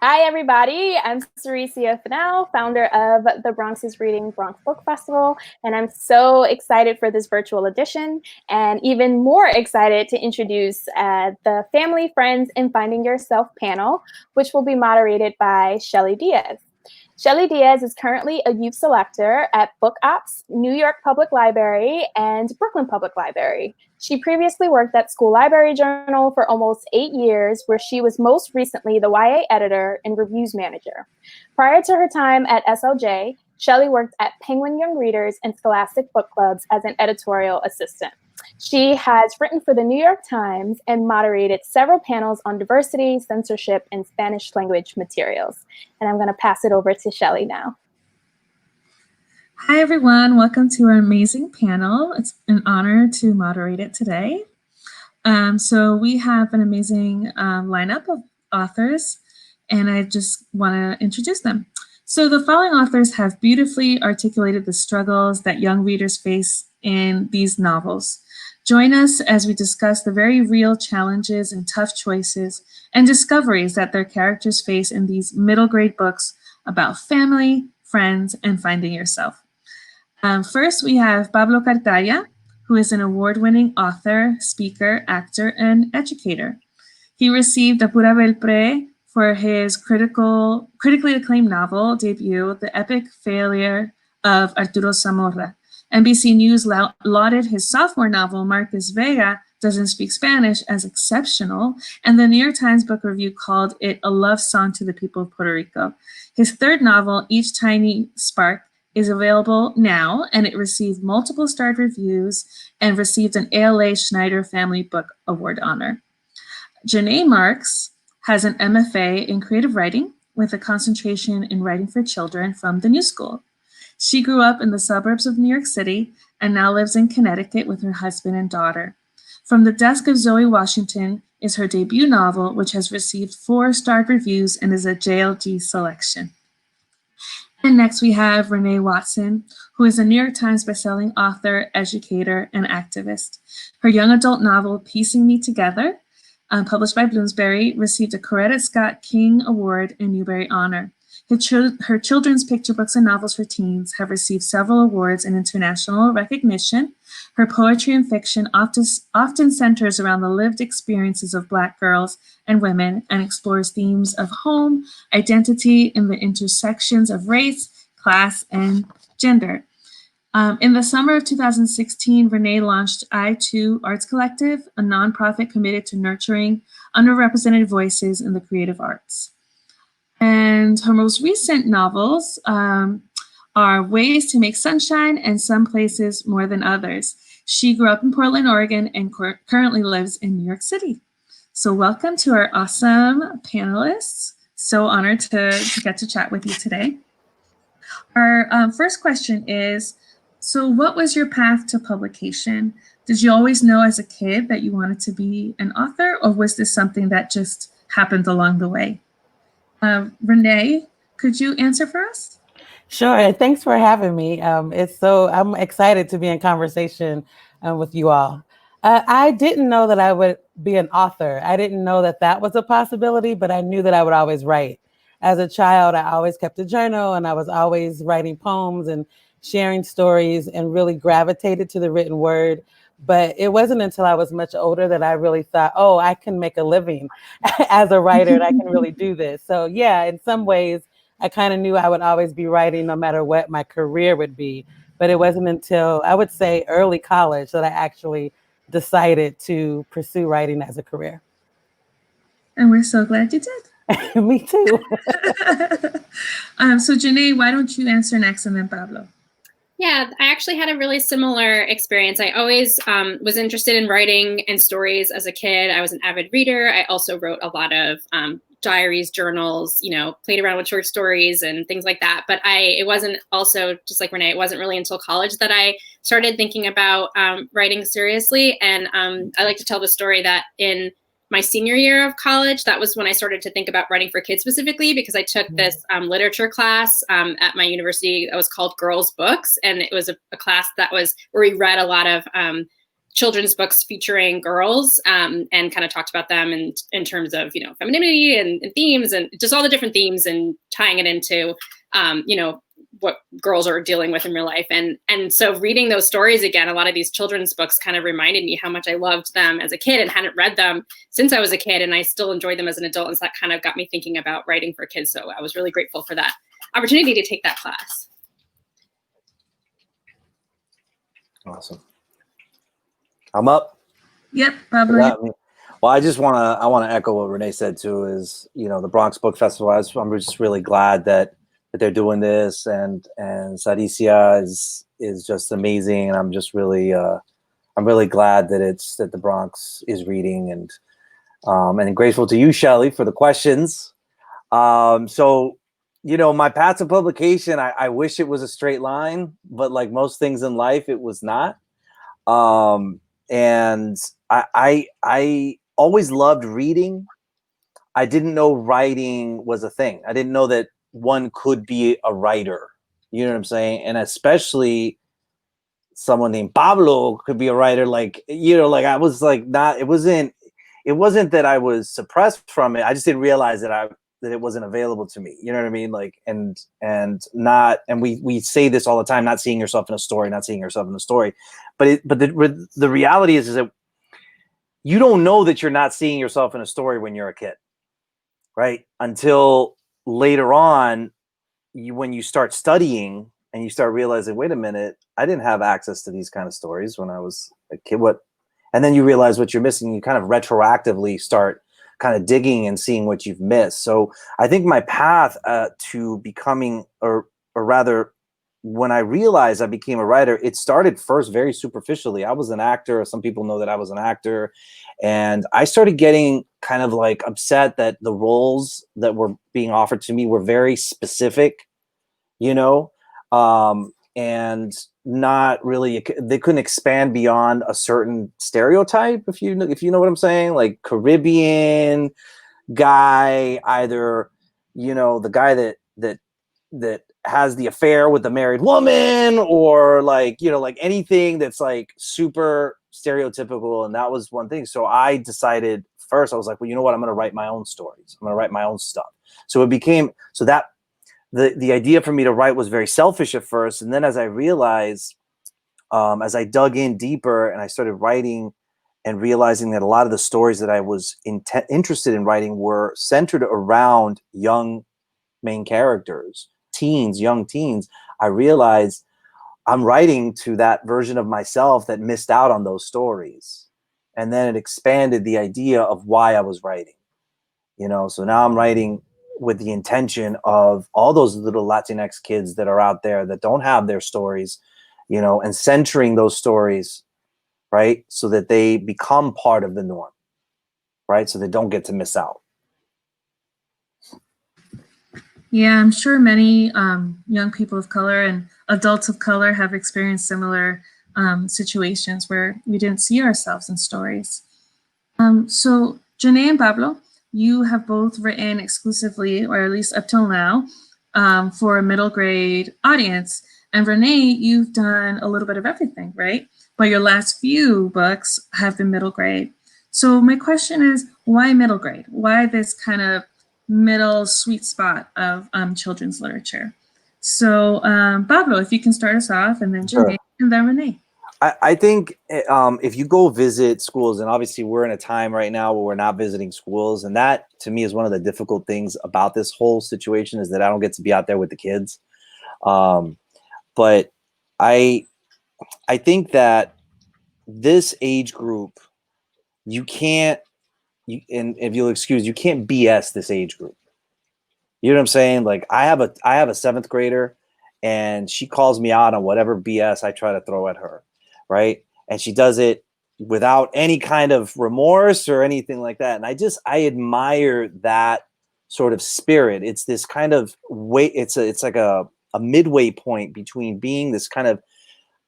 Hi, everybody. I'm Ceresia Fanel, founder of the Bronx is Reading Bronx Book Festival, and I'm so excited for this virtual edition and even more excited to introduce the Family, Friends, and Finding Yourself panel, which will be moderated by Shelley Diaz. Shelley Diaz is currently a youth selector at Book Ops, New York Public Library, and Brooklyn Public Library. She previously worked at School Library Journal for almost 8 years, where she was most recently the YA editor and reviews manager. Prior to her time at SLJ, Shelley worked at Penguin Young Readers and Scholastic Book Clubs as an editorial assistant. She has written for the New York Times and moderated several panels on diversity, censorship, and Spanish language materials. And I'm going to pass it over to Shelley now. Hi, everyone. Welcome to our amazing panel. It's an honor to moderate it today. So we have an amazing lineup of authors, and I just want to introduce them. So the following authors have beautifully articulated the struggles that young readers face in these novels. Join us as we discuss the very real challenges and tough choices and discoveries that their characters face in these middle grade books about family, friends, and finding yourself. First, we have Pablo Cartaya, who is an award-winning author, speaker, actor, and educator. He received a Pura Belpré for his critically acclaimed novel debut, The Epic Failure of Arturo Zamora. NBC News lauded his sophomore novel, Marcus Vega Doesn't Speak Spanish, as exceptional, and the New York Times Book Review called it a love song to the people of Puerto Rico. His third novel, Each Tiny Spark, is available now, and it received multiple starred reviews and received an ALA Schneider Family Book Award honor. Janae Marks has an MFA in creative writing with a concentration in writing for children from the New School. She grew up in the suburbs of New York City and now lives in Connecticut with her husband and daughter. From the Desk of Zoe Washington is her debut novel, which has received 4 starred reviews and is a JLG selection. And next we have Renee Watson, who is a New York Times bestselling author, educator, and activist. Her young adult novel, Piecing Me Together, published by Bloomsbury, received a Coretta Scott King Award and Newbery Honor. Her children's picture books and novels for teens have received several awards and international recognition. Her poetry and fiction often centers around the lived experiences of Black girls and women and explores themes of home, identity, and the intersections of race, class, and gender. In the summer of 2016, Renee launched I2 Arts Collective, a nonprofit committed to nurturing underrepresented voices in the creative arts. And her most recent novels are Ways to Make Sunshine and Some Places More Than Others. She grew up in Portland, Oregon, and currently lives in New York City. So welcome to our awesome panelists. So honored to get to chat with you today. Our first question is, so what was your path to publication? Did you always know as a kid that you wanted to be an author, or was this something that just happened along the way? Renee, could you answer for us? Sure. Thanks for having me. I'm excited to be in conversation with you all. I didn't know that I would be an author. I didn't know that that was a possibility, but I knew that I would always write. As a child, I always kept a journal and I was always writing poems and sharing stories and really gravitated to the written word. But it wasn't until I was much older that I really thought, oh, I can make a living as a writer and I can really do this. So yeah, in some ways, I kind of knew I would always be writing no matter what my career would be. But it wasn't until, I would say, early college that I actually decided to pursue writing as a career. And we're so glad you did. Me too. So Janae, why don't you answer next and then Pablo? Yeah, I actually had a really similar experience. I always was interested in writing and stories as a kid. I was an avid reader. I also wrote a lot of diaries, journals, played around with short stories and things like that. But it wasn't also, just like Renee, it wasn't really until college that I started thinking about writing seriously. And I like to tell the story that in my senior year of college, that was when I started to think about writing for kids specifically, because I took this literature class at my university that was called Girls Books. And it was a class that was where we read a lot of children's books featuring girls, and kind of talked about them in terms of, femininity and themes and just all the different themes and tying it into, what girls are dealing with in real life. And so reading those stories again, a lot of these children's books kind of reminded me how much I loved them as a kid and hadn't read them since I was a kid. And I still enjoy them as an adult. And so that kind of got me thinking about writing for kids. So I was really grateful for that opportunity to take that class. Awesome. I'm up. Yep, Pablo. Well, I want to echo what Renee said too. Is the Bronx Book Festival. I'm just really glad that they're doing this, and Saricia is just amazing, and I'm just really I'm really glad that the Bronx is reading, and grateful to you, Shelley, for the questions. So my path to publication, I wish it was a straight line, but like most things in life, it was not. And I always loved reading. I didn't know writing was a thing. I didn't know that one could be a writer. You know what I'm saying? And especially someone named Pablo could be a writer. Like, I was like, it wasn't that I was suppressed from it. I just didn't realize that it wasn't available to me. You know what I mean? Like, and we say this all the time, not seeing yourself in a story. But the reality is that you don't know that you're not seeing yourself in a story when you're a kid, right? Until later on, when you start studying and you start realizing, wait a minute, I didn't have access to these kind of stories when I was a kid. And then you realize what you're missing. You kind of retroactively start kind of digging and seeing what you've missed. So I think my path to becoming, or rather, when I realized I became a writer, it started first very superficially. I was an actor. Some people know that I was an actor. And I started getting kind of like upset that the roles that were being offered to me were very specific, and not really, they couldn't expand beyond a certain stereotype, if you know what I'm saying, like Caribbean guy, either, the guy that has the affair with the married woman, or like, like anything that's like super stereotypical. And that was one thing. So I decided first, I was like, well, you know what? I'm going to write my own stories. I'm going to write my own stuff. So it became, so that the idea for me to write was very selfish at first. And then as I realized, as I dug in deeper and I started writing and realizing that a lot of the stories that I was interested in writing were centered around young main characters, young teens, I realized I'm writing to that version of myself that missed out on those stories. And then it expanded the idea of why I was writing, so now I'm writing with the intention of all those little Latinx kids that are out there that don't have their stories, and centering those stories, right? So that they become part of the norm, right? So they don't get to miss out. Yeah, I'm sure many young people of color and adults of color have experienced similar situations where we didn't see ourselves in stories. So Janae and Pablo, you have both written exclusively, or at least up till now, for a middle grade audience. And Renee, you've done a little bit of everything, right? But your last few books have been middle grade. So my question is, why middle grade? Why this kind of middle sweet spot of children's literature? So Pablo, if you can start us off, and then Janae, and then Renee. I think if you go visit schools, and obviously we're in a time right now where we're not visiting schools, and that to me is one of the difficult things about this whole situation, is that I don't get to be out there with the kids. But I think that this age group, and if you'll excuse, you can't BS this age group. You know what I'm saying? Like I have a 7th grader, and she calls me out on whatever BS I try to throw at her. Right. And she does it without any kind of remorse or anything like that. And I admire that sort of spirit. It's this kind of way, it's like a midway point between being this kind of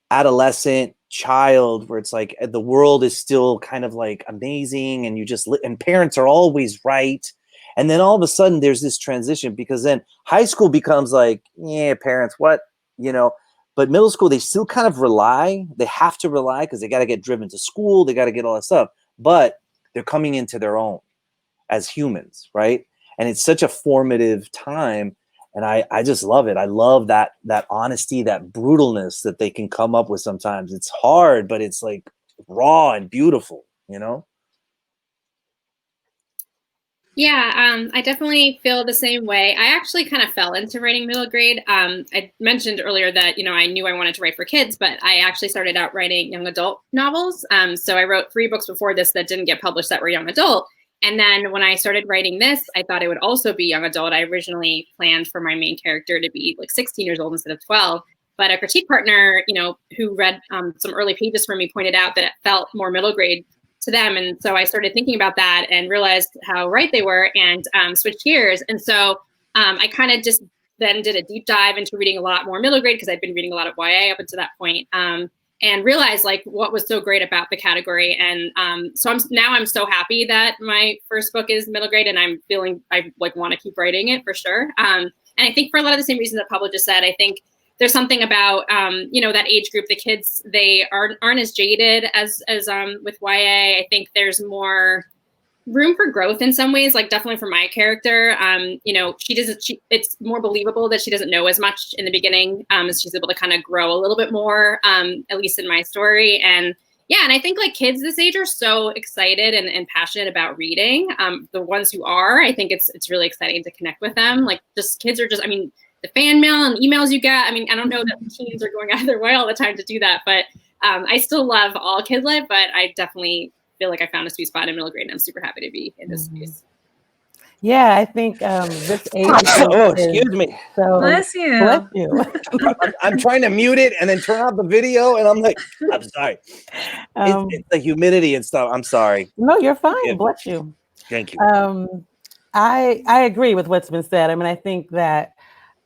adolescent child where it's like the world is still kind of like amazing, and and parents are always right. And then all of a sudden there's this transition, because then high school becomes like, yeah, parents, what, But middle school, they still kind of rely. They have to rely because they got to get driven to school. They got to get all that stuff. But they're coming into their own as humans, right? And it's such a formative time. And I just love it. I love that honesty, that brutalness that they can come up with sometimes. It's hard, but it's like raw and beautiful, you know? Yeah, I definitely feel the same way. I actually kind of fell into writing middle grade. I mentioned earlier that, I knew I wanted to write for kids, but I actually started out writing young adult novels. So I wrote 3 books before this that didn't get published that were young adult. And then when I started writing this, I thought it would also be young adult. I originally planned for my main character to be like 16 years old instead of 12. But a critique partner, who read some early pages for me pointed out that it felt more middle grade to them. And so I started thinking about that and realized how right they were and switched gears. And so I kind of just then did a deep dive into reading a lot more middle grade because I'd been reading a lot of YA up until that point, and realized like what was so great about the category. And so I'm so happy that my first book is middle grade and I'm feeling I like want to keep writing it for sure. And I think for a lot of the same reasons that Pablo just said, I think there's something about, that age group, the kids, they aren't as jaded as with YA. I think there's more room for growth in some ways, like definitely for my character. It's more believable that she doesn't know as much in the beginning, as she's able to kind of grow a little bit more, at least in my story. And yeah, and I think like kids this age are so excited and passionate about reading. The ones who are, I think it's really exciting to connect with them. Like just kids are just, the fan mail and emails you get. I don't know that teens are going out of their way all the time to do that, but I still love all kid lit, but I definitely feel like I found a sweet spot in middle grade and I'm super happy to be in this space. Yeah, I think this age. Excuse me. So Bless you. Bless you. I'm trying to mute it and then turn off the video, and I'm like, I'm sorry. It's the humidity and stuff. I'm sorry. No, you're fine. Bless you. Thank you. I agree with what's been said. I think that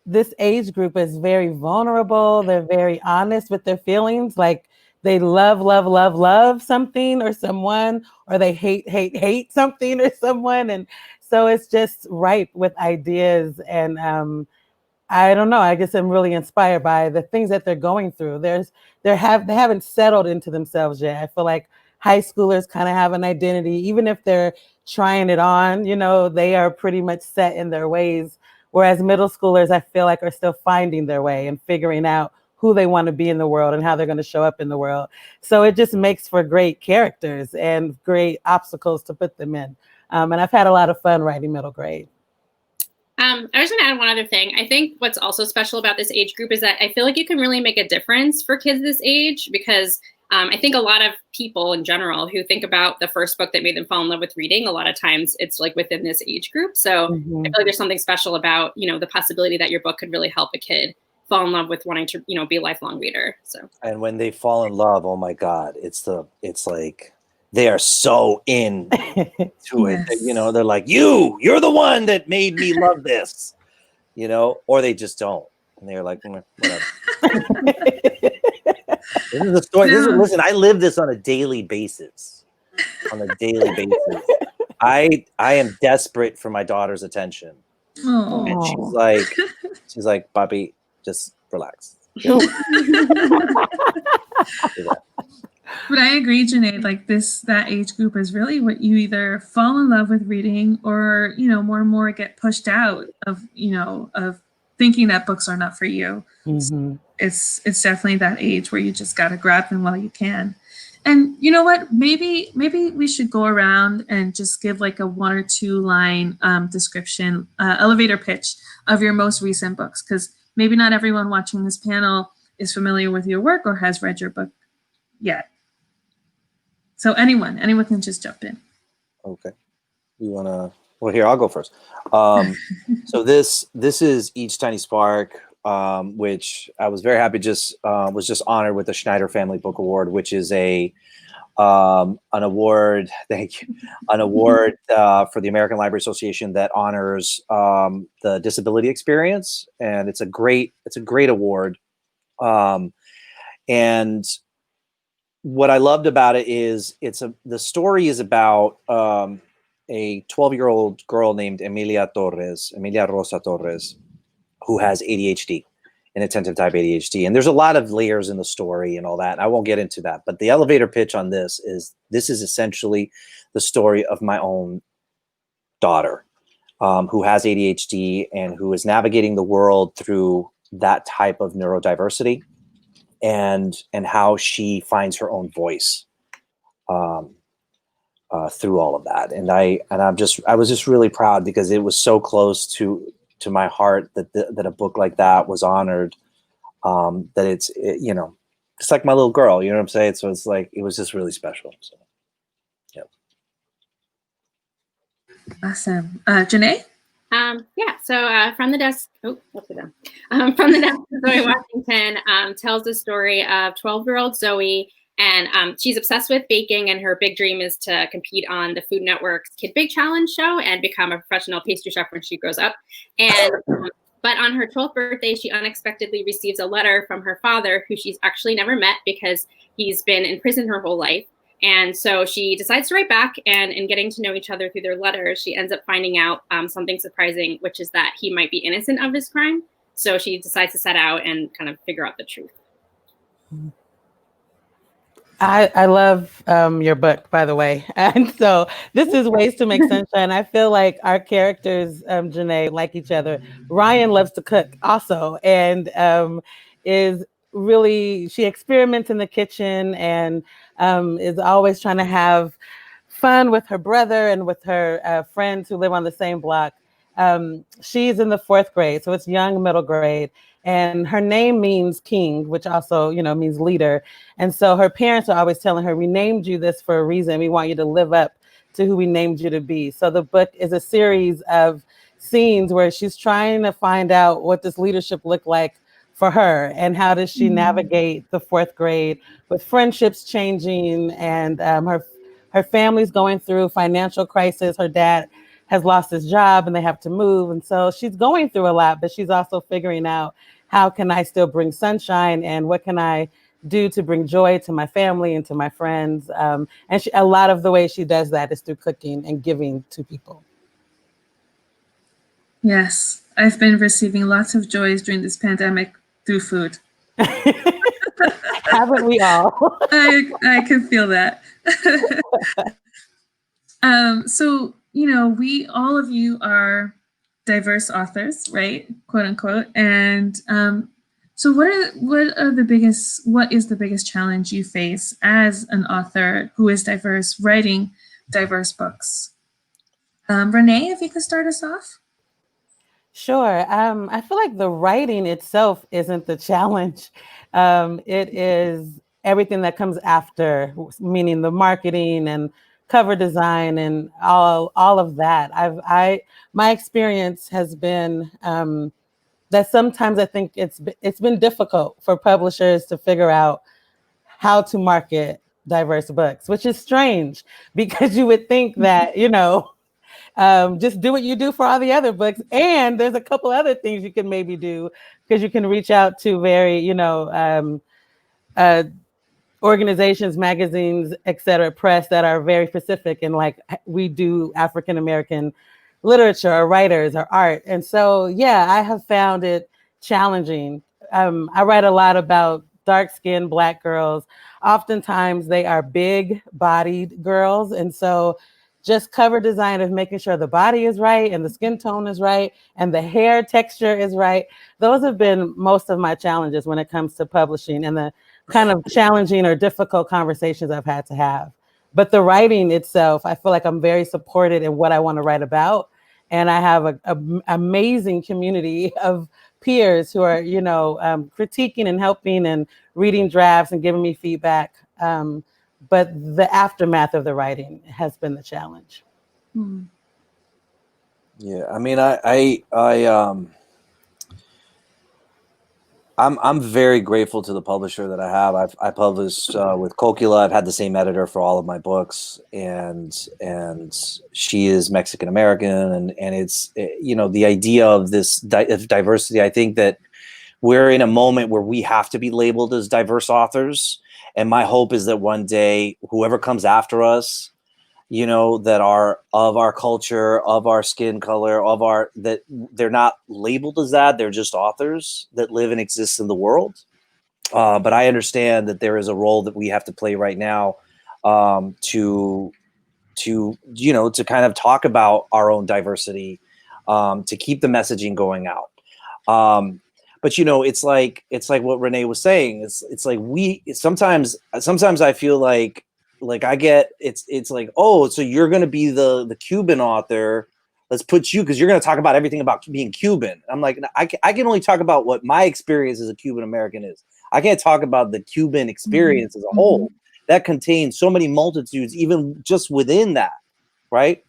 this age group is very vulnerable. They're very honest with their feelings. Like they love something or someone, or they hate something or someone. And so it's just ripe with ideas. And I don't know. I guess I'm really inspired by the things that they're going through. They haven't settled into themselves yet. I feel like high schoolers kind of have an identity, even if they're trying it on, they are pretty much set in their ways. Whereas middle schoolers, I feel like, are still finding their way and figuring out who they want to be in the world and how they're going to show up in the world. So it just makes for great characters and great obstacles to put them in. And I've had a lot of fun writing middle grade. I was going to add one other thing. I think what's also special about this age group is that I feel like you can really make a difference for kids this age because I think a lot of people in general who think about the first book that made them fall in love with reading, a lot of times it's like within this age group. So I feel like there's something special about, the possibility that your book could really help a kid fall in love with wanting to, be a lifelong reader. So. And when they fall in love, oh my God, it's like they are so in to it. Yes. They're like, you're the one that made me love this, or they just don't. And they're like, whatever. This is the story. Listen, I live this on a daily basis. I am desperate for my daughter's attention. Aww. And she's like, Bobby, just relax. But I agree, Janae, like that age group is really what you either fall in love with reading or, more and more get pushed out of thinking that books are not for you. Mm-hmm. It's definitely that age where you just got to grab them while you can. And you know what, maybe we should go around and just give like a 1 or 2 line description, elevator pitch of your most recent books. Because maybe not everyone watching this panel is familiar with your work or has read your book yet. So anyone can just jump in. Okay. You want to, well, here, I'll go first. So this is Each Tiny Spark, which I was very happy was just honored with the Schneider Family Book Award, which is an award, thank you, an award for the American Library Association that honors the disability experience. And it's a great award. And what I loved about it is the story is about a 12-year-old girl named Emilia Rosa Torres, who has ADHD. inattentive type ADHD. And there's a lot of layers in the story and all that. I won't get into that. But the elevator pitch on this is essentially the story of my own daughter, who has ADHD and who is navigating the world through that type of neurodiversity, and how she finds her own voice through all of that. And I was just really proud because it was so close to my heart that a book like that was honored. That it's like my little girl, you know what I'm saying? So it's like, it was just really special. So, yeah. Awesome. Janae? So from the desk, from the desk of Zoe Washington tells the story of 12-year-old Zoe, and she's obsessed with baking, and her big dream is to compete on the Food Network's Kid Bake Challenge show and become a professional pastry chef when she grows up. And but on her 12th birthday, she unexpectedly receives a letter from her father, who she's actually never met because he's been in prison her whole life. And so she decides to write back, and in getting to know each other through their letters, she ends up finding out something surprising, which is that he might be innocent of this crime. So she decides to set out and kind of figure out the truth. I love your book, by the way. And so this is Ways to Make Sunshine. I feel like our characters, Janae, like each other. Ryan loves to cook also, and is really, she experiments in the kitchen and is always trying to have fun with her brother and with her friends who live on the same block. She's in the 4th grade, so it's young middle grade. And her name means king, which also, means leader. And so her parents are always telling her, we named you this for a reason. We want you to live up to who we named you to be. So the book is a series of scenes where she's trying to find out what does leadership look like for her, and how does she navigate the 4th grade with friendships changing, and her family's going through financial crisis. Her dad has lost his job and they have to move. And so she's going through a lot, but she's also figuring out, how can I still bring sunshine, and what can I do to bring joy to my family and to my friends? And a lot of the way she does that is through cooking and giving to people. Yes, I've been receiving lots of joys during this pandemic through food. Haven't we all? I can feel that. So, all of you are diverse authors, right? Quote unquote. And so what is the biggest challenge you face as an author who is diverse, writing diverse books? Renee, if you could start us off. Sure. I feel like the writing itself isn't the challenge. It is everything that comes after, meaning the marketing and cover design and all of that. My experience has been that sometimes I think it's been difficult for publishers to figure out how to market diverse books, which is strange because you would think that, just do what you do for all the other books. And there's a couple other things you can maybe do, because you can reach out to very, organizations, magazines, et cetera, press that are very specific, and like we do African-American literature or writers or art. And so, yeah, I have found it challenging. I write a lot about dark-skinned Black girls. Oftentimes they are big-bodied girls. And so just cover design of making sure the body is right and the skin tone is right and the hair texture is right. Those have been most of my challenges when it comes to publishing, and the kind of challenging or difficult conversations I've had to have. But the writing itself, I feel like I'm very supported in what I want to write about. And I have an amazing community of peers who are, critiquing and helping and reading drafts and giving me feedback. But the aftermath of the writing has been the challenge. Yeah, I mean, I'm very grateful to the publisher that I have. I published with Cocula. I've had the same editor for all of my books, and she is Mexican American, and it's the idea of this of diversity. I think that we're in a moment where we have to be labeled as diverse authors, and my hope is that one day whoever comes after us you know, that are of our culture, of our skin color, that they're not labeled as that. They're just authors that live and exist in the world. But I understand that there is a role that we have to play right now, to you know, to kind of talk about our own diversity, to keep the messaging going out. But you know, it's like what Renee was saying. It's like sometimes I feel like I get it's like, oh, so you're gonna be the Cuban author. Let's put you, because you're going to talk about everything about being Cuban. I'm like, I can only talk about what my experience as a Cuban American is. I can't talk about the Cuban experience as a whole. That contains so many multitudes, even just within that, right?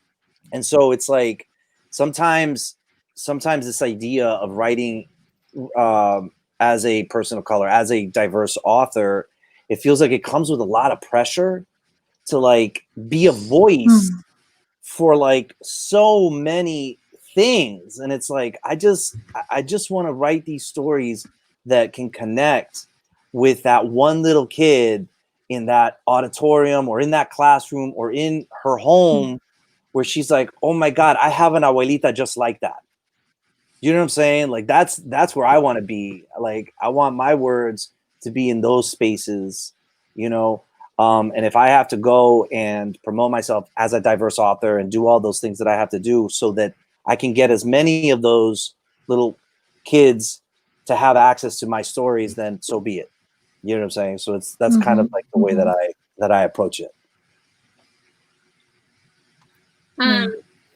And so it's like sometimes this idea of writing as a person of color, as a diverse author, it feels like it comes with a lot of pressure to like be a voice for like so many things. And it's like, I just want to write these stories that can connect with that one little kid in that auditorium or in that classroom or in her home, where she's like, oh my God, I have an abuelita just like that. You know what I'm saying? Like that's where I want to be. Like I want my words to be in those spaces, you know. And if I have to go and promote myself as a diverse author and do all those things that I have to do so that I can get as many of those little kids to have access to my stories, then so be it. You know what I'm saying? So that's kind of like the way that I approach it.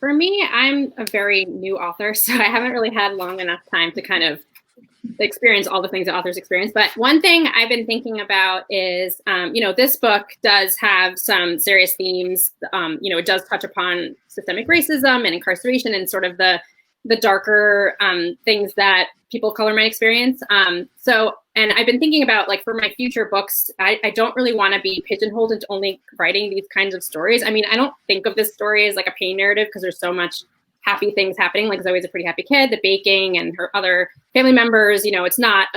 For me, I'm a very new author, so I haven't really had long enough time to kind of experience all the things that authors experience. But one thing I've been thinking about is, you know, this book does have some serious themes. You know, it does touch upon systemic racism and incarceration and sort of the darker things that people of color might experience. And I've been thinking about, like, for my future books, I don't really want to be pigeonholed into only writing these kinds of stories. I mean, I don't think of this story as like a pain narrative because there's so much happy things happening. Like Zoe's a pretty happy kid, the baking and her other family members, you know, it's not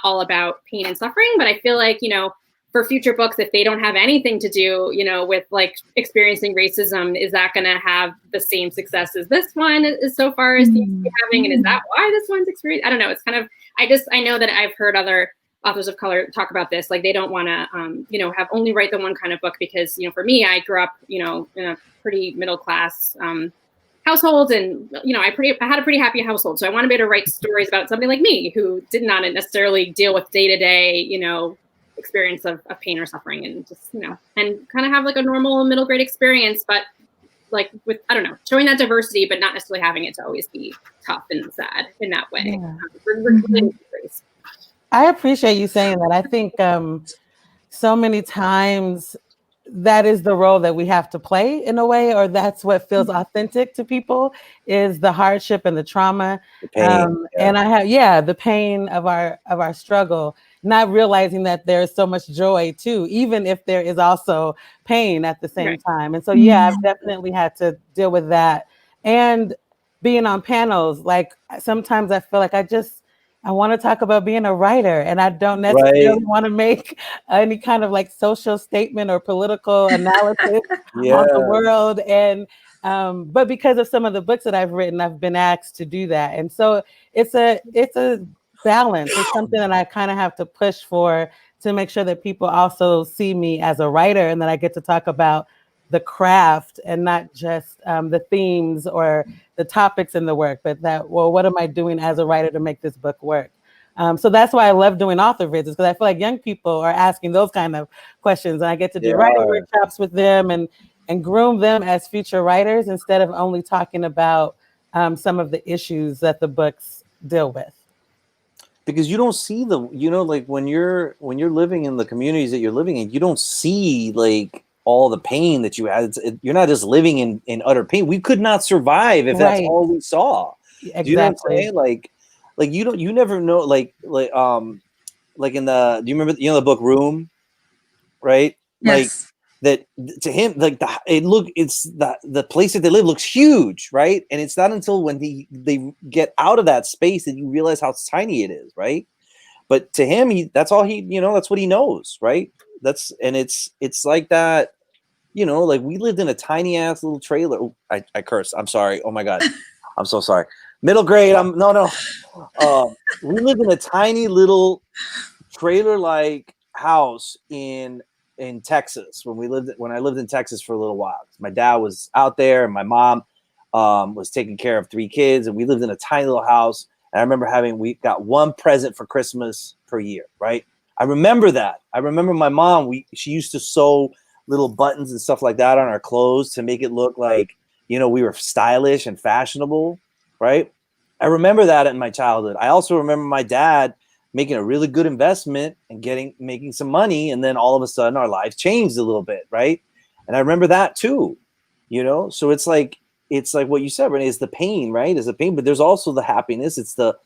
all about pain and suffering. But I feel like, you know, for future books, if they don't have anything to do, you know, with like experiencing racism, is that going to have the same success as this one is so far as seems to be having? And is that why this one's experience? I don't know. It's kind of, I know that I've heard other authors of color talk about this. Like they don't want to, you know, have only write the one kind of book because, you know, for me, I grew up, you know, in a pretty middle class household, and you know, I had a pretty happy household. So I want to be able to write stories about somebody like me who did not necessarily deal with day-to-day, you know, experience of pain or suffering, and just, you know, and kind of have like a normal middle grade experience, but like with, I don't know, showing that diversity, but not necessarily having it to always be tough and sad in that way. Yeah. I appreciate you saying that. I think so many times that is the role that we have to play in a way, or that's what feels authentic to people, is the hardship and the trauma. The pain, and I have, the pain of our struggle, not realizing that there's so much joy too, even if there is also pain at the same time. And so, I've definitely had to deal with that. And being on panels, like sometimes I feel like I want to talk about being a writer, and I don't necessarily want to make any kind of like social statement or political analysis on the world. And but because of some of the books that I've written, I've been asked to do that. And so it's a balance. It's something that I kind of have to push for, to make sure that people also see me as a writer, and that I get to talk about the craft and not just the themes or the topics in the work, but that, well, what am I doing as a writer to make this book work? So that's why I love doing author visits, because I feel like young people are asking those kind of questions, and I get to do writing workshops with them and groom them as future writers, instead of only talking about some of the issues that the books deal with. Because you don't see like when you're living in the communities that you're living in, you don't see like all the pain that you had. You're not just living in utter pain. We could not survive if that's all we saw. Exactly. Do you know what I'm saying? Like you never know, like in the, do you remember, the book Room, right? Yes. Like that to him, like it's the place that they live looks huge, right? And it's not until when they get out of that space that you realize how tiny it is, right? But to him, that's all he, that's what he knows, right? It's like that. you know, like we lived in a tiny ass little trailer. Ooh, I cursed. I'm sorry. Oh my God. I'm so sorry. Middle grade. No. We lived in a tiny little trailer-like house in Texas when I lived in Texas for a little while. My dad was out there, and my mom was taking care of 3 kids, and we lived in a tiny little house. And I remember we got one present for Christmas per year, right? I remember that. I remember my mom. She used to sew little buttons and stuff like that on our clothes to make it look like, you know, we were stylish and fashionable, right? I remember that in my childhood. I also remember my dad making a really good investment and making some money, and then all of a sudden our lives changed a little bit, right? And I remember that too, you know. So it's like what you said, Renee, is the pain, right? Is the pain, but there's also the happiness. It's the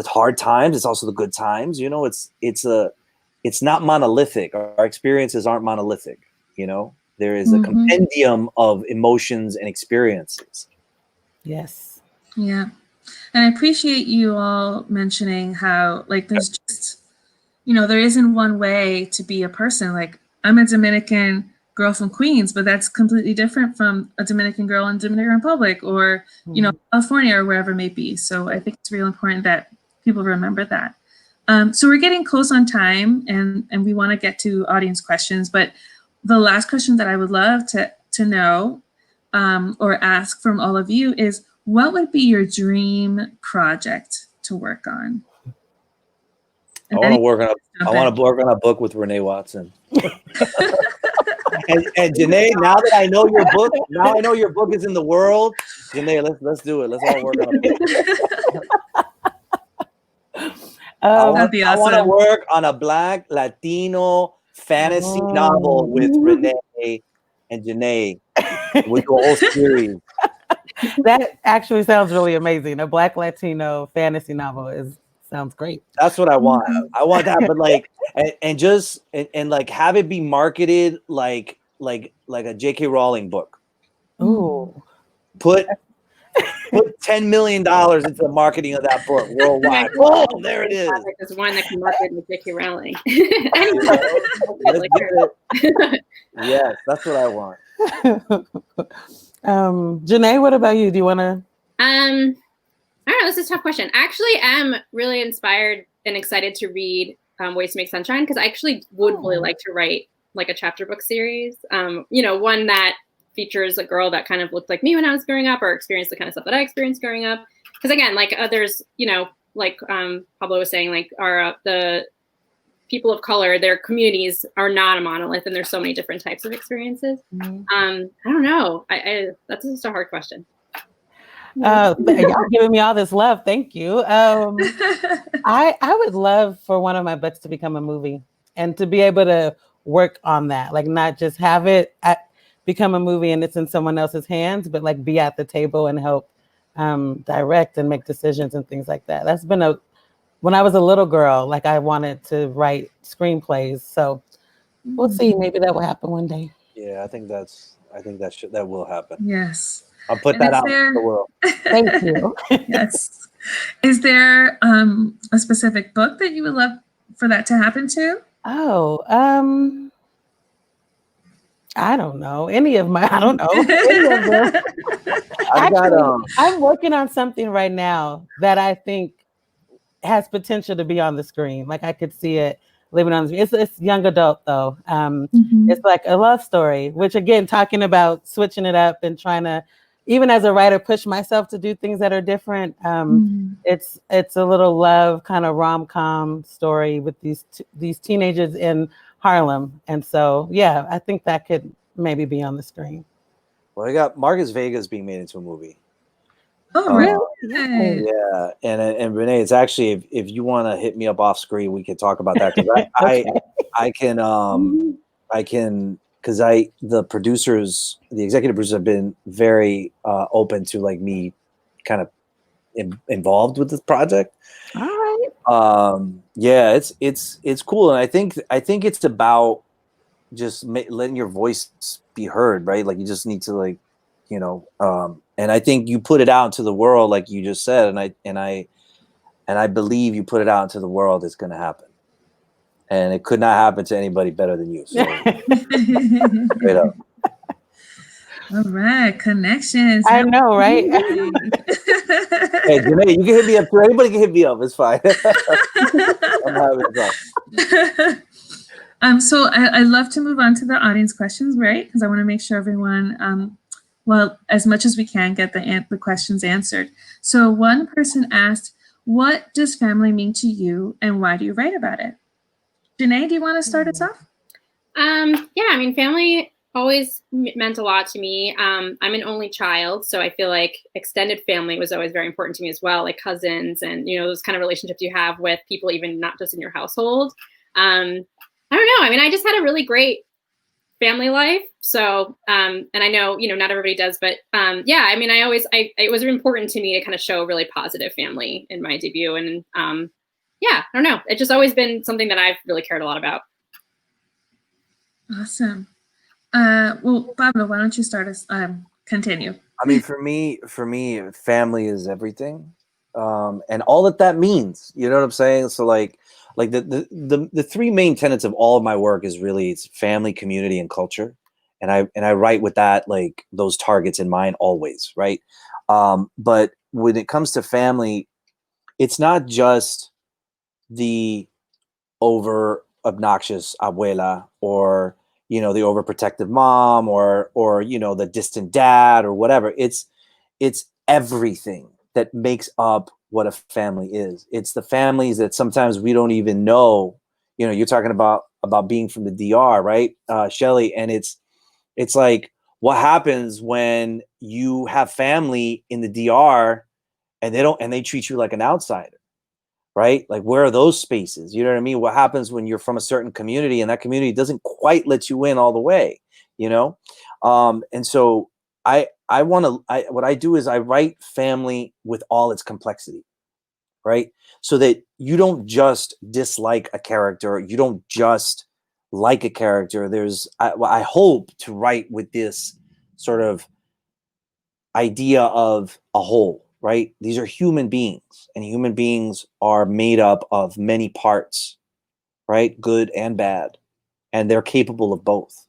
hard times. It's also the good times. You know, it's not monolithic. Our experiences aren't monolithic. You know, there is a compendium of emotions and experiences. Yes. Yeah. And I appreciate you all mentioning how, like, there's just, you know, there isn't one way to be a person. Like, I'm a Dominican girl from Queens, but that's completely different from a Dominican girl in Dominican Republic or, you know, California or wherever it may be. So I think it's real important that people remember that. So we're getting close on time, and we want to get to audience questions. But the last question that I would love to know or ask from all of you is, what would be your dream project to work on? I want to work on a book with Renee Watson. and Janae, now that I know your book is in the world, Janae, let's do it. Let's all work on a book. I want to work on a Black Latino fantasy novel with Renee and Janae. We do a whole series. That actually sounds really amazing. A Black Latino fantasy novel sounds great. That's what I want. I want that, but like, and like have it be marketed like a J.K. Rowling book. Ooh. Put $10 million into the marketing of that book worldwide. Oh, there it is. There's one that can market with J.K. Rowling. Yes, that's what I want. Janae, what about you? Do you want to? I don't know. This is a tough question. I actually am really inspired and excited to read Ways to Make Sunshine, because I actually would really like to write like a chapter book series. You know, one that features a girl that kind of looked like me when I was growing up, or experienced the kind of stuff that I experienced growing up. Because again, like there's, you know, like Pablo was saying, like the people of color, their communities are not a monolith, and there's so many different types of experiences. I don't know. That's just a hard question. Y'all giving me all this love. Thank you. I would love for one of my books to become a movie, and to be able to work on that, like not just have it become a movie and it's in someone else's hands, but like be at the table and help direct and make decisions and things like that. That's been when I was a little girl, like I wanted to write screenplays. So we'll see. Maybe that will happen one day. Yeah, I think that will happen. Yes. I'll put that out in the world. Thank you. Yes. Is there a specific book that you would love for that to happen to? Oh, I don't know. I don't know. Any of them. Actually, I'm working on something right now that I think has potential to be on the screen. Like I could see it living on the screen. It's young adult though. It's like a love story, which again, talking about switching it up and trying to, even as a writer, push myself to do things that are different. It's a little love kind of rom-com story with these teenagers in Harlem. And so, yeah, I think that could maybe be on the screen. Well, I got Marcus Vegas being made into a movie. Oh, really? Yeah. And Renee, it's actually, if you want to hit me up off screen, we can talk about that. Because the executive producers have been very open to like me kind of involved with this project. All right. Yeah, it's cool. And I think it's about just letting your voice be heard, right? Like you just need to like, you know, and I think you put it out into the world, like you just said, and I believe you put it out into the world, it's going to happen. And it could not happen to anybody better than you. So straight up. All right, connections. I know, right? Hey, Janae, you can hit me up too. Anybody can hit me up. It's fine. I'm having fun. So I love to move on to the audience questions, right? Because I want to make sure everyone, well, as much as we can, get the questions answered. So one person asked, "What does family mean to you, and why do you write about it?" Janae, do you want to start us off? Yeah, I mean, family always meant a lot to me. I'm an only child, so I feel like extended family was always very important to me as well, like cousins and, you know, those kind of relationships you have with people, even not just in your household. I don't know. I mean, I just had a really great family life. So, and I know, you know, not everybody does, but yeah, I mean, it was important to me to kind of show really positive family in my debut. And yeah, I don't know. It's just always been something that I've really cared a lot about. Awesome. Well, Pablo, why don't you start us? Continue. I mean, for me, family is everything, and all that means. You know what I'm saying? So, like the three main tenets of all of my work is really it's family, community, and culture, and I write with that like those targets in mind always, right? But when it comes to family, it's not just the over obnoxious abuela or you know the overprotective mom or you know the distant dad or whatever. It's everything that makes up what a family is. It's the families that sometimes we don't even know. You know, you're talking about being from the DR, right, Shelley? And it's like what happens when you have family in the DR and they treat you like an outsider, right? Like, where are those spaces? You know what I mean? What happens when you're from a certain community and that community doesn't quite let you in all the way, you know? And so what I do is I write family with all its complexity, right? So that you don't just dislike a character, you don't just like a character. I hope to write with this sort of idea of a whole, right? These are human beings, and human beings are made up of many parts, right? Good and bad, and they're capable of both.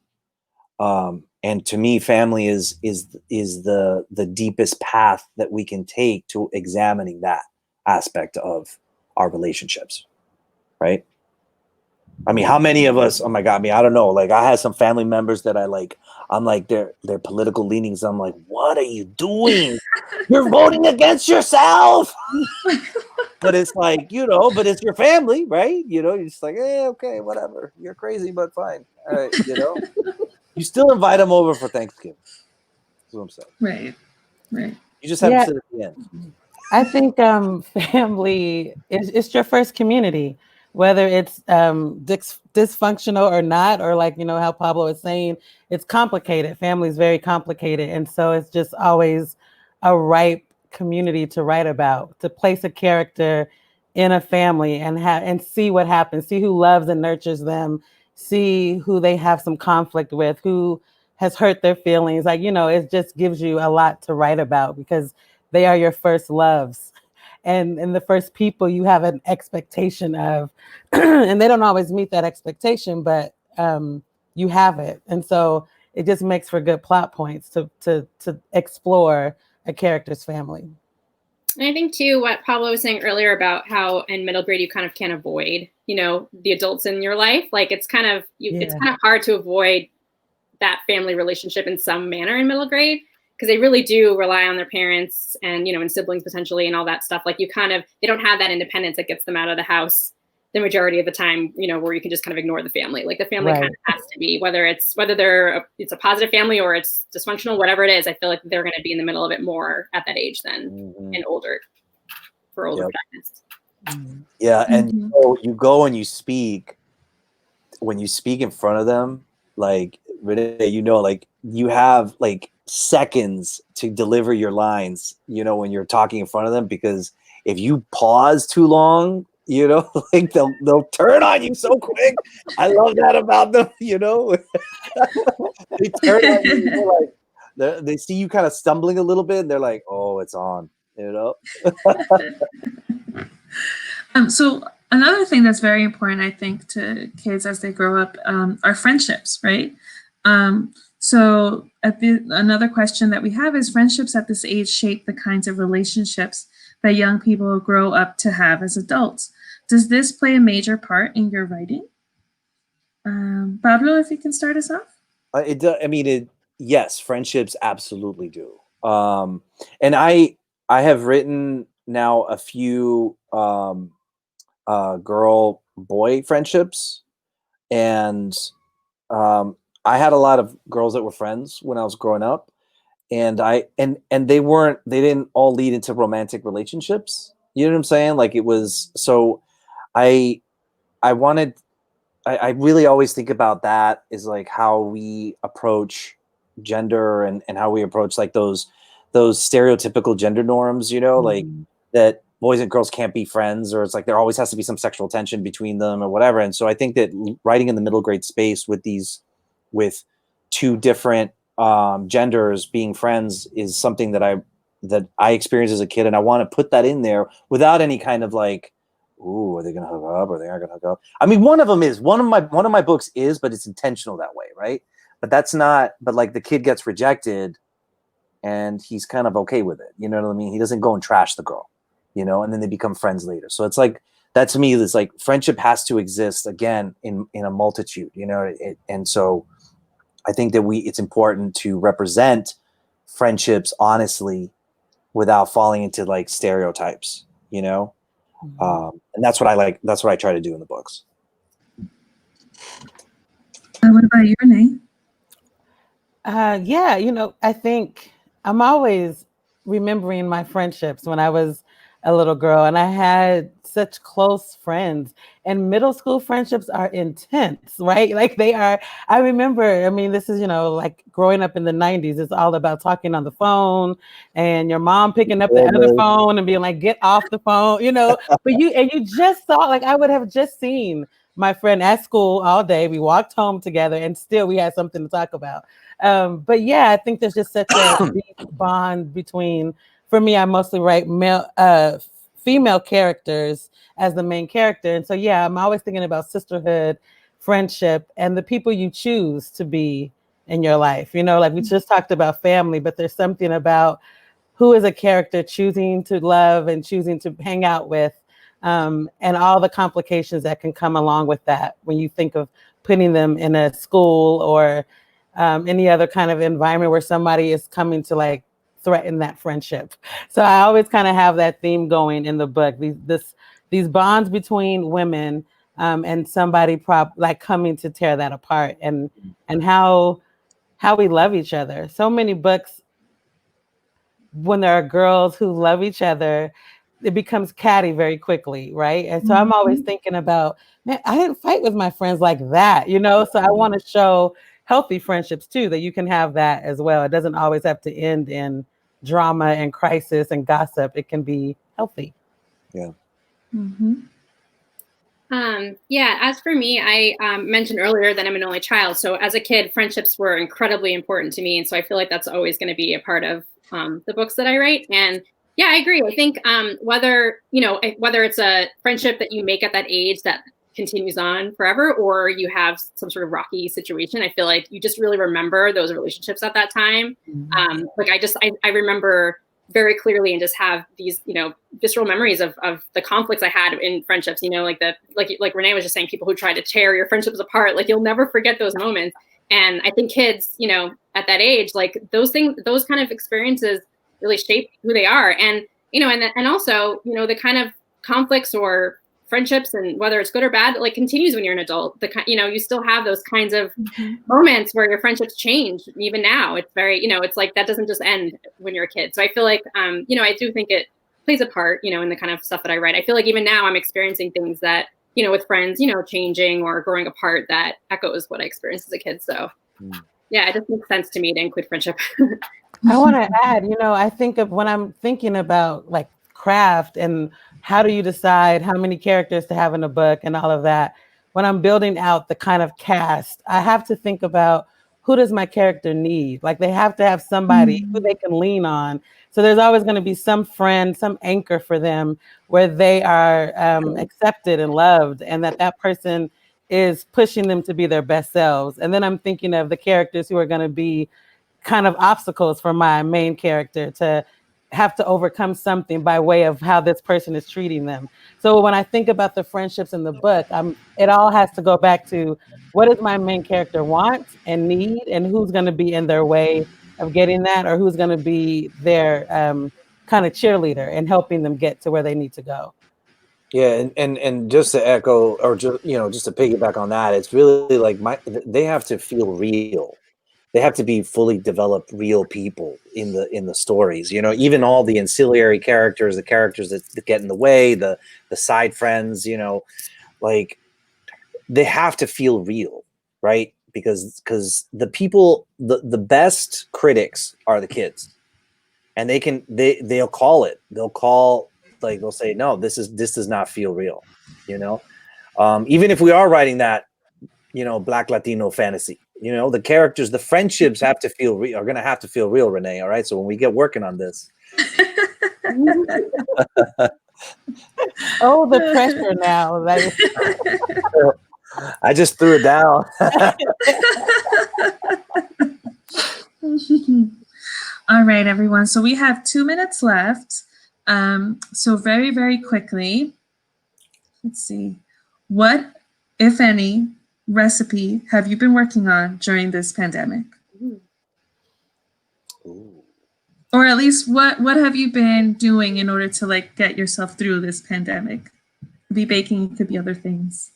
And to me, family is the deepest path that we can take to examining that aspect of our relationships, right? I mean, how many of us? Oh my God! I mean, I don't know. Like, I had some family members that I'm like their political leanings. I'm like, what are you doing? You're voting against yourself. But it's like, you know, but it's your family, right? You know, you're just like, okay, whatever. You're crazy, but fine. All right, you know, you still invite them over for Thanksgiving. That's what I'm saying. Right. You just have to Yeah. sit at the end. I think family is it's your first community, whether it's dysfunctional or not, or like, you know, how Pablo is saying, it's complicated. Family is very complicated. And so it's just always a ripe community to write about, to place a character in a family and see what happens, see who loves and nurtures them, see who they have some conflict with, who has hurt their feelings. Like, you know, it just gives you a lot to write about because they are your first loves and the first people you have an expectation of. And they don't always meet that expectation, but you have it. And so it just makes for good plot points to explore a character's family. And I think too, what Pablo was saying earlier about how in middle grade you kind of can't avoid, you know, the adults in your life. Like it's kind of hard to avoid that family relationship in some manner in middle grade, because they really do rely on their parents and, you know, and siblings potentially and all that stuff. Like they don't have that independence that gets them out of the house the majority of the time, you know, where you can just kind of ignore the family. Like the family kind of has to be, whether it's a positive family or it's dysfunctional, whatever it is, I feel like they're going to be in the middle of it more at that age than in older protagonists. Yeah. And you go and you speak, when you speak in front of them, like Renee, you know, like you have like seconds to deliver your lines, you know, when you're talking in front of them, because if you pause too long, you know, like they'll turn on you so quick. I love that about them, you know. They turn on you, like they see you kind of stumbling a little bit, and they're like, "Oh, it's on," you know. So another thing that's very important, I think, to kids as they grow up are friendships, right? So another question that we have is, friendships at this age shape the kinds of relationships that young people grow up to have as adults. Does this play a major part in your writing? Pablo, if you can start us off. Yes, friendships absolutely do. And I have written now a few girl boy friendships, and I had a lot of girls that were friends when I was growing up, and they didn't all lead into romantic relationships. You know what I'm saying? Like, it was, so I wanted, I really always think about that, is like how we approach gender, and how we approach like those stereotypical gender norms, like that boys and girls can't be friends, or it's like there always has to be some sexual tension between them or whatever. And so I think that writing in the middle grade space with two different genders being friends is something that I experienced as a kid, and I want to put that in there without any kind of like, ooh, are they gonna hook up? Or they aren't gonna hook up? I mean, one of my books is, but it's intentional that way, right? But that's not. But like, the kid gets rejected, and he's kind of okay with it. You know what I mean? He doesn't go and trash the girl, and then they become friends later. So it's like, that to me is like, friendship has to exist again in a multitude, and so I think that it's important to represent friendships honestly without falling into like stereotypes, and that's what I like. That's what I try to do in the books. What about you, Renee? Yeah, I think I'm always remembering my friendships when I was a little girl, and I had such close friends. And middle school friendships are intense, right? Like, they are. I remember, I mean, this is, like growing up in the 90s, it's all about talking on the phone and your mom picking up the other phone and being like, get off the phone, but you just saw, like, I would have just seen my friend at school all day. We walked home together, and still we had something to talk about. But yeah, I think there's just such a deep bond between, for me, I mostly write female characters as the main character. And so, yeah, I'm always thinking about sisterhood, friendship, and the people you choose to be in your life. Like we just talked about family, but there's something about who is a character choosing to love and choosing to hang out with, and all the complications that can come along with that when you think of putting them in a school or any other kind of environment where somebody is coming to like threaten that friendship. So I always kind of have that theme going in the book. These bonds between women, and somebody like coming to tear that apart, and how we love each other. So many books, when there are girls who love each other, it becomes catty very quickly, right? And so I'm always thinking about, man, I didn't fight with my friends like that, So I want to show healthy friendships too, that you can have that as well. It doesn't always have to end in drama and crisis and gossip. It can be healthy. Yeah. Yeah, as for me, I mentioned earlier that I'm an only child. So as a kid, friendships were incredibly important to me. And so I feel like that's always going to be a part of the books that I write. And yeah, I agree. I think whether it's a friendship that you make at that age that continues on forever, or you have some sort of rocky situation, I feel like you just really remember those relationships at that time. Like I remember very clearly, and just have these, visceral memories of the conflicts I had in friendships, like Renee was just saying, people who try to tear your friendships apart, like you'll never forget those moments. And I think kids, at that age, like those kind of experiences really shape who they are. And, and also, the kind of conflicts or friendships, and whether it's good or bad, like continues when you're an adult. You still have those kinds of moments where your friendships change. Even now, it's very, it's like that doesn't just end when you're a kid. So I feel like, I do think it plays a part, in the kind of stuff that I write. I feel like even now I'm experiencing things that, with friends, changing or growing apart, that echoes what I experienced as a kid. So yeah, it just makes sense to me to include friendship. I want to add, I think of when I'm thinking about like craft and how do you decide how many characters to have in a book and all of that. When I'm building out the kind of cast, I have to think about, who does my character need? Like, they have to have somebody who they can lean on. So there's always going to be some friend, some anchor for them where they are accepted and loved, and that person is pushing them to be their best selves. And then I'm thinking of the characters who are going to be kind of obstacles for my main character to have to overcome something by way of how this person is treating them. So when I think about the friendships in the book, it all has to go back to what does my main character want and need, and who's going to be in their way of getting that, or who's going to be their kind of cheerleader and helping them get to where they need to go. Yeah, and just to echo, or just just to piggyback on that, it's really like they have to feel real. They have to be fully developed, real people in the stories. Even all the ancillary characters, the characters that get in the way, the side friends. Like they have to feel real, right? Because the people, the best critics are the kids, and they'll call it. They'll say, no, this does not feel real. Even if we are writing that, Black Latino fantasy, the characters, the friendships are going to have to feel real, Renee. All right. So when we get working on this. Oh, the pressure now. I just threw it down. All right, everyone. So we have 2 minutes left. So very, very quickly, let's see. What, if any, recipe have you been working on during this pandemic? Ooh. Or at least what have you been doing in order to get yourself through this pandemic? It could be baking, it could be other things.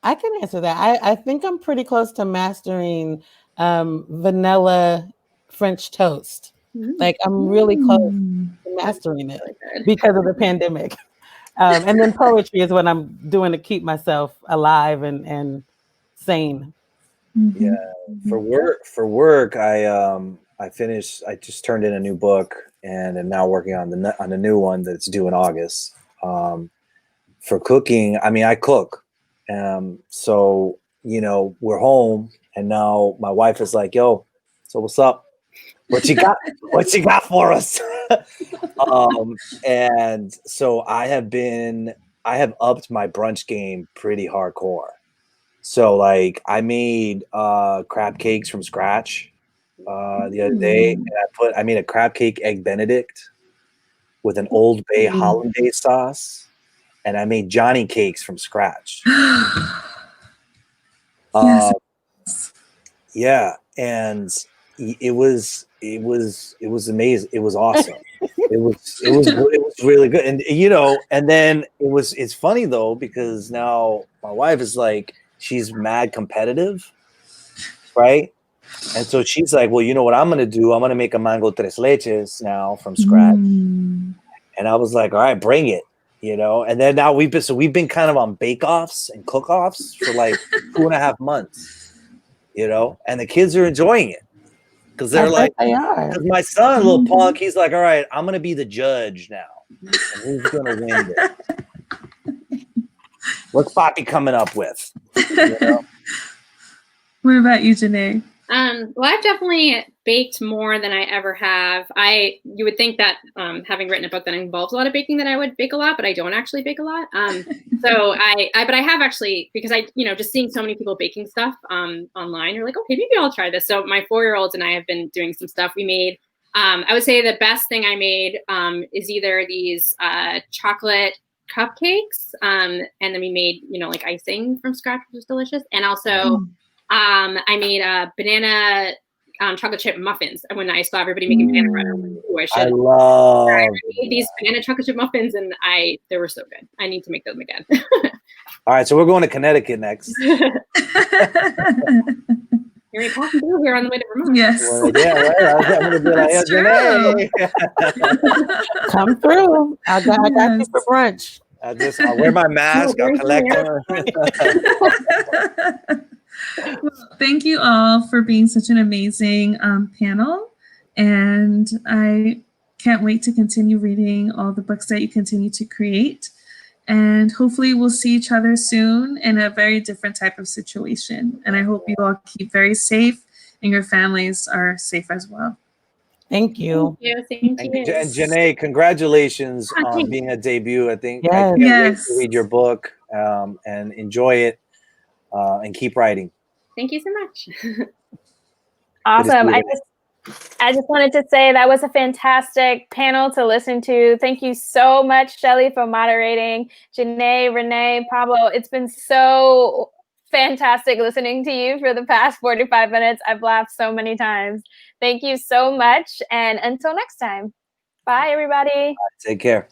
I can answer that. I think I'm pretty close to mastering vanilla French toast. Like I'm really close to mastering it because of the pandemic. And then poetry is what I'm doing to keep myself alive and sane. Yeah. For work, I just turned in a new book and am now working on a new one that's due in August. For cooking, I cook. So, we're home and now my wife is like, yo, so what's up? What you got? What you got for us? And so I have upped my brunch game pretty hardcore. So I made crab cakes from scratch the other day, and I made a crab cake egg Benedict with an Old Bay hollandaise sauce, and I made Johnny cakes from scratch. Yes. Yeah, and it was amazing. It was awesome. It was really good, and then it's funny though because now my wife is like, she's mad competitive, right? And so she's like, well, you know what I'm gonna do? I'm gonna make a mango tres leches now from scratch. And I was like, all right, bring it, And then now we've been kind of on bake-offs and cook-offs for 2.5 months, and the kids are enjoying it because they're like, because my son, little punk, he's like, all right, I'm gonna be the judge now, and who's gonna win this? What's Poppy coming up with? What about you, Janae? Well, I've definitely baked more than I ever have. You would think that having written a book that involves a lot of baking that I would bake a lot, but I don't actually bake a lot. But I have actually, because just seeing so many people baking stuff online, you're like, okay, maybe I'll try this. So my 4-year-olds and I have been doing some stuff. We made, I would say the best thing I made is either these chocolate cupcakes, and then we made, icing from scratch, which was delicious. And also, I made banana chocolate chip muffins when I saw everybody making banana bread. I made these banana chocolate chip muffins, and they were so good. I need to make them again. All right, so we're going to Connecticut next. You're passing through here on the way to Vermont. Yes. Well, yeah, right. I'm gonna be like, Janae. Come through. I got you for brunch. I'll wear my mask. I'll collect her. Well, thank you all for being such an amazing panel, and I can't wait to continue reading all the books that you continue to create, and hopefully we'll see each other soon in a very different type of situation, and I hope you all keep very safe and your families are safe as well. Thank you. Thank you. And Janae, congratulations on being a debut. I think I can't wait to read your book and enjoy it. and keep writing. Thank you so much. Awesome. I just wanted to say that was a fantastic panel to listen to. Thank you so much, Shelley, for moderating. Janae, Renee, Pablo, it's been so fantastic listening to you for the past 45 minutes. I've laughed so many times. Thank you so much. And until next time, bye, everybody. Take care.